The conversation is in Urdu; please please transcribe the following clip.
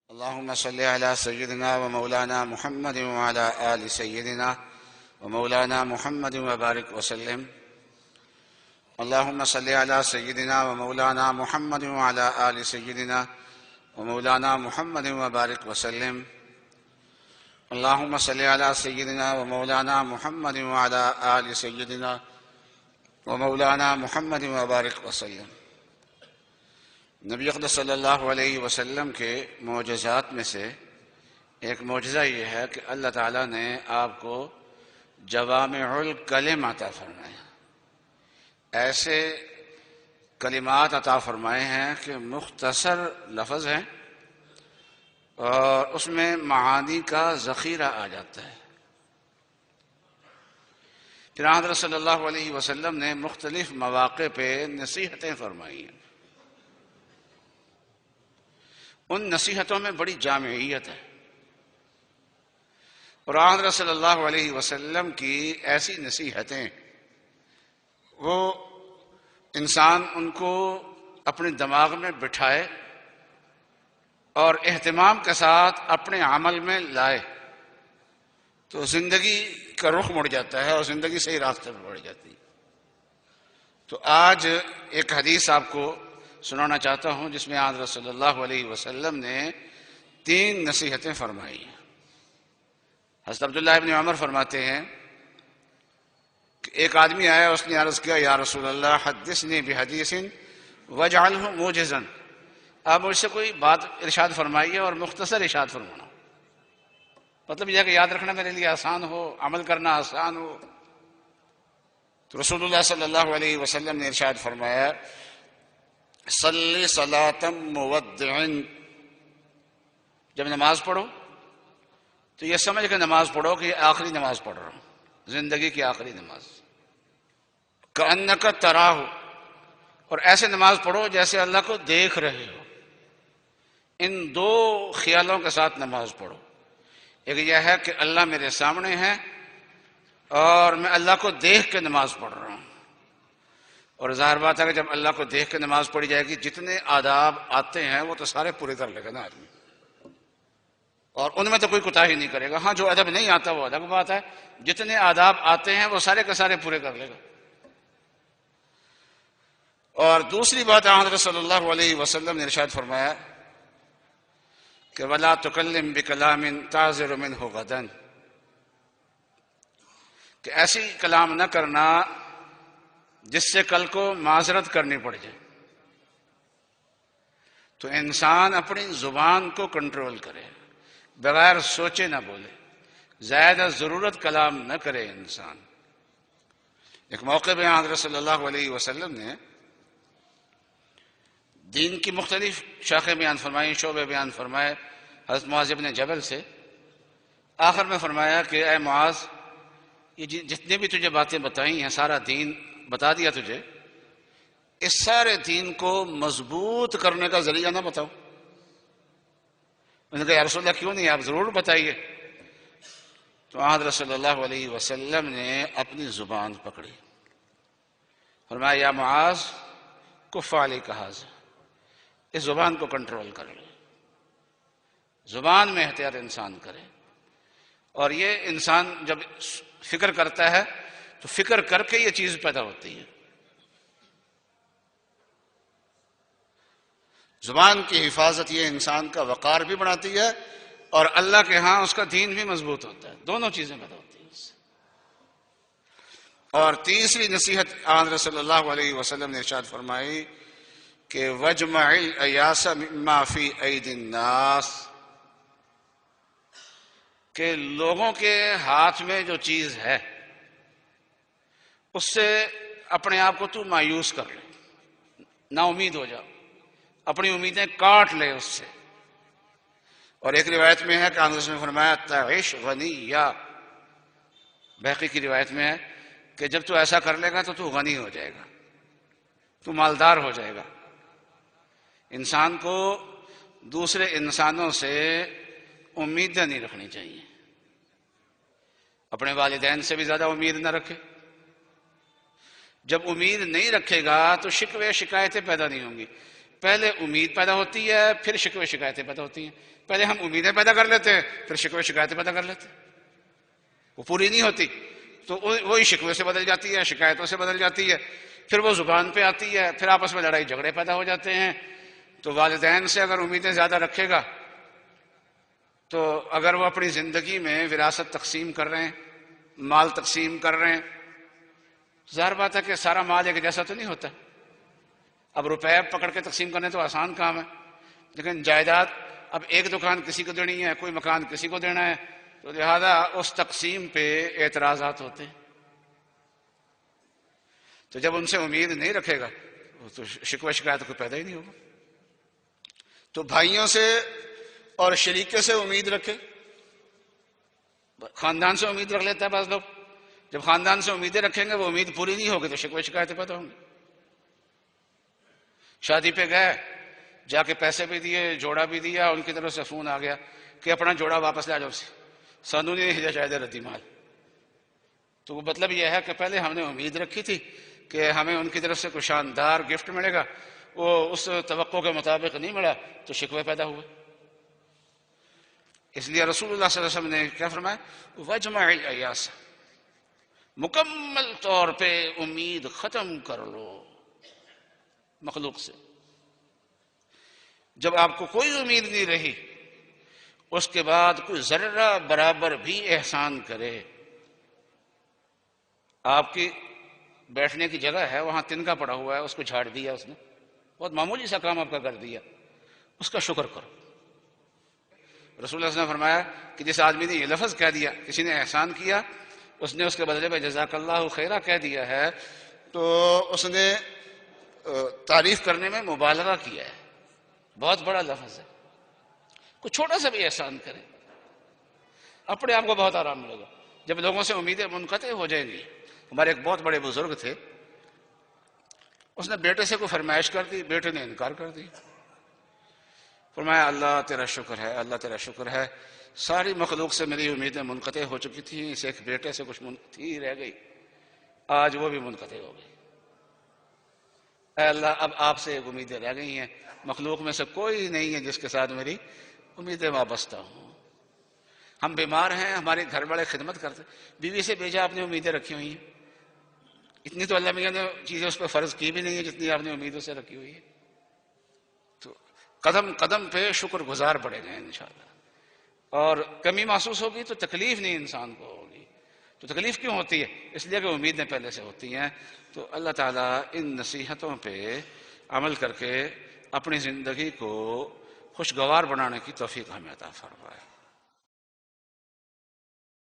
اللهم صل على سيدنا ومولانا محمد وعلى آل سيدنا ومولانا محمد وبارك وسلم. اللهم صل على سيدنا ومولانا محمد وعلى آل سيدنا ومولانا محمد وبارك وسلم. اللهم صل على سيدنا ومولانا محمد وعلى آل سيدنا ومولانا محمد وبارك وسلم. نبی اقدس صلی اللہ علیہ وسلم کے معجزات میں سے ایک معجزہ یہ ہے کہ اللہ تعالیٰ نے آپ کو جوامع الکلم عطا فرمایا. ایسے کلمات عطا فرمائے ہیں کہ مختصر لفظ ہیں اور اس میں معانی کا ذخیرہ آ جاتا ہے. پھر حضرت صلی اللہ علیہ وسلم نے مختلف مواقع پہ نصیحتیں فرمائی ہیں. ان نصیحتوں میں بڑی جامعیت ہے اور حضرت صلی اللہ علیہ وسلم کی ایسی نصیحتیں وہ انسان ان کو اپنے دماغ میں بٹھائے اور اہتمام کے ساتھ اپنے عمل میں لائے تو زندگی کا رخ مڑ جاتا ہے اور زندگی صحیح راستے پر بڑھ جاتی ہے. تو آج ایک حدیث آپ کو سنانا چاہتا ہوں جس میں حضرت صلی اللہ علیہ وسلم نے 3 نصیحتیں فرمائی ہیں. حضرت عبداللہ ابن عمر فرماتے ہیں کہ ایک آدمی آیا، اس نے عرض کیا یا رسول اللہ حدثنی بحدیث واجعلہ موجزا، آپ مجھ سے کوئی بات ارشاد فرمائیے اور مختصر ارشاد فرمانا، مطلب یہ کہ یاد رکھنا میرے لیے آسان ہو، عمل کرنا آسان ہو. تو رسول اللہ صلی اللہ علیہ وسلم نے ارشاد فرمایا صلی صلاۃ مودع، جب نماز پڑھو تو یہ سمجھ کے نماز پڑھو کہ یہ آخری نماز پڑھ رہا ہوں، زندگی کی آخری نماز. کأنک تراہ، اور ایسے نماز پڑھو جیسے اللہ کو دیکھ رہے ہو. ان 2 خیالوں کے ساتھ نماز پڑھو. ایک یہ ہے کہ اللہ میرے سامنے ہے اور میں اللہ کو دیکھ کے نماز پڑھ رہا ہوں. اور ظاہر بات ہے کہ جب اللہ کو دیکھ کے نماز پڑھی جائے گی جتنے آداب آتے ہیں وہ تو سارے پورے کر لے گا نا آدمی، اور ان میں تو کوئی کوتاہی نہیں کرے گا. ہاں جو ادب نہیں آتا وہ الگ بات ہے، جتنے آداب آتے ہیں وہ سارے کے سارے پورے کر لے گا. اور دوسری بات حضرت صلی اللہ علیہ وسلم نے ارشاد فرمایا کہ وَلَا تُكَلِّمْ بِكَلَامٍ تَعْذِرُ مِنْهُ غَدًا، کہ ایسی کلام نہ کرنا جس سے کل کو معذرت کرنی پڑ جائے. تو انسان اپنی زبان کو کنٹرول کرے، بغیر سوچے نہ بولے، زیادہ ضرورت کلام نہ کرے انسان. ایک موقع پہ حضرت صلی اللہ علیہ وسلم نے دین کی مختلف شاخیں بیان فرمائی، شعبے بیان فرمائے. حضرت معاذ بن جبل سے آخر میں فرمایا کہ اے معاذ، یہ جتنے بھی تجھے باتیں بتائی ہیں، سارا دین بتا دیا تجھے، اس سارے دین کو مضبوط کرنے کا ذریعہ نہ بتاؤ. میں نے کہا یا رسول اللہ کیوں نہیں، آپ ضرور بتائیے. تو حضرت صلی اللہ علیہ وسلم نے اپنی زبان پکڑی، فرمایا یا معاذ کف علیک ھذا، اس زبان کو کنٹرول کر لے. زبان میں احتیاط انسان کرے. اور یہ انسان جب فکر کرتا ہے تو فکر کر کے یہ چیز پیدا ہوتی ہے. زبان کی حفاظت یہ انسان کا وقار بھی بڑھاتی ہے اور اللہ کے ہاں اس کا دین بھی مضبوط ہوتا ہے. دونوں چیزیں پیدا ہوتی ہیں اس سے. اور تیسری نصیحت حضرت صلی اللہ علیہ وسلم نے ارشاد فرمائی کہ وَاجْمَعِ الْأَيَاسَ مِمَّا فِي أَيْدِ النَّاسِ، کہ لوگوں کے ہاتھ میں جو چیز ہے اس سے اپنے آپ کو تو مایوس کر لے، نا امید ہو جا، اپنی امیدیں کاٹ لے اس سے. اور ایک روایت میں ہے کہ حضرت نے فرمایا تعش غنیّا، بہقی کی روایت میں ہے کہ جب تو ایسا کر لے گا تو غنی ہو جائے گا، تو مالدار ہو جائے گا. انسان کو دوسرے انسانوں سے امیدیں نہیں رکھنی چاہیے. اپنے والدین سے بھی زیادہ امید نہ رکھے. جب امید نہیں رکھے گا تو شکوے شکایتیں پیدا نہیں ہوں گی. پہلے امید پیدا ہوتی ہے، پھر شکوے شکایتیں پیدا ہوتی ہیں۔ پہلے ہم امیدیں پیدا کر لیتے ہیں، پھر شکوے شکایتیں پیدا کر لیتے ہیں، وہ پوری نہیں ہوتی تو وہی شکوے سے بدل جاتی ہے، شکایتوں سے بدل جاتی ہے، پھر وہ زبان پہ آتی ہے، پھر آپس میں لڑائی جھگڑے پیدا ہو جاتے ہیں۔ تو والدین سے اگر امیدیں زیادہ رکھے گا تو اگر وہ اپنی زندگی میں وراثت تقسیم کر رہے ہیں، مال تقسیم کر رہے ہیں، ظاہر بات ہے کہ سارا مال ایک جیسا تو نہیں ہوتا۔ اب روپے پکڑ کے تقسیم کرنے تو آسان کام ہے، لیکن جائیداد اب ایک دکان کسی کو دینی ہے، کوئی مکان کسی کو دینا ہے، تو لہذا اس تقسیم پہ اعتراضات ہوتے ہیں۔ تو جب ان سے امید نہیں رکھے گا تو شکوہ شکایت کو پیدا ہی نہیں ہوگا۔ تو بھائیوں سے اور شریکے سے امید رکھے، خاندان سے امید رکھ لیتا ہے بعض لوگ، جب خاندان سے امیدیں رکھیں گے وہ امید پوری نہیں ہوگی تو شکوہ شکایتیں پیدا ہوں گی۔ شادی پہ گئے، جا کے پیسے بھی دیے، جوڑا بھی دیا، ان کی طرف سے فون آ گیا کہ اپنا جوڑا واپس لے جاؤ، سانو نہیں جائیداد ردی مال۔ تو وہ مطلب یہ ہے کہ پہلے ہم نے امید رکھی تھی کہ ہمیں ان کی طرف سے کوئی شاندار گفٹ ملے گا، وہ اس توقع کے مطابق نہیں ملا تو شکوے پیدا ہوئے۔ اس لیے رسول اللہ صلی اللہ علیہ وسلم نے کیا فرمایا؟ وَجْمَعِ الْأَيَاسَ، مکمل طور پہ امید ختم کر لو مخلوق سے۔ جب آپ کو کوئی امید نہیں رہی، اس کے بعد کوئی ذرہ برابر بھی احسان کرے، آپ کی بیٹھنے کی جگہ ہے، وہاں تنکا پڑا ہوا ہے، اس کو جھاڑ دیا اس نے، بہت معمولی سا کام آپ کا کر دیا، اس کا شکر کرو۔ رسول اللہ صلی اللہ علیہ وسلم نے فرمایا کہ جس آدمی نے یہ لفظ کہہ دیا، کسی نے احسان کیا، اس نے اس کے بدلے میں جزاک اللہ خیرہ کہہ دیا ہے، تو اس نے تعریف کرنے میں مبالغہ کیا ہے، بہت بڑا لفظ ہے۔ کوئی چھوٹا سا بھی احسان کرے، اپنے آپ کو بہت آرام ملے گا۔ جب لوگوں سے امیدیں منقطع ہو جائیں گی، ہمارے ایک بہت بڑے بزرگ تھے، اس نے بیٹے سے کوئی فرمائش کر دی، بیٹے نے انکار کر دی، فرمایا اللہ تیرا شکر ہے، اللہ تیرا شکر ہے، ساری مخلوق سے میری امیدیں منقطع ہو چکی تھیں، اس ایک بیٹے سے کچھ تھی رہ گئی، آج وہ بھی منقطع ہو گئی۔ اے اللہ اب آپ سے ایک امیدیں رہ گئی ہیں، مخلوق میں سے کوئی نہیں ہے جس کے ساتھ میری امیدیں وابستہ ہوں۔ ہم بیمار ہیں، ہمارے گھر والے خدمت کرتے، بیوی سے بیجا آپ نے امیدیں رکھی ہوئی ہیں، اتنی تو اللہ میاں نے چیزیں اس پہ فرض کی بھی نہیں ہے جتنی آپ نے امیدوں سے رکھی ہوئی ہے۔ تو قدم قدم پہ شکر گزار پڑے گئے انشاءاللہ، اور کمی محسوس ہوگی تو تکلیف نہیں انسان کو ہوگی۔ تو تکلیف کیوں ہوتی ہے؟ اس لیے کہ امیدیں پہلے سے ہوتی ہیں۔ تو اللہ تعالیٰ ان نصیحتوں پہ عمل کر کے اپنی زندگی کو خوشگوار بنانے کی توفیق ہمیں عطا فرمائے۔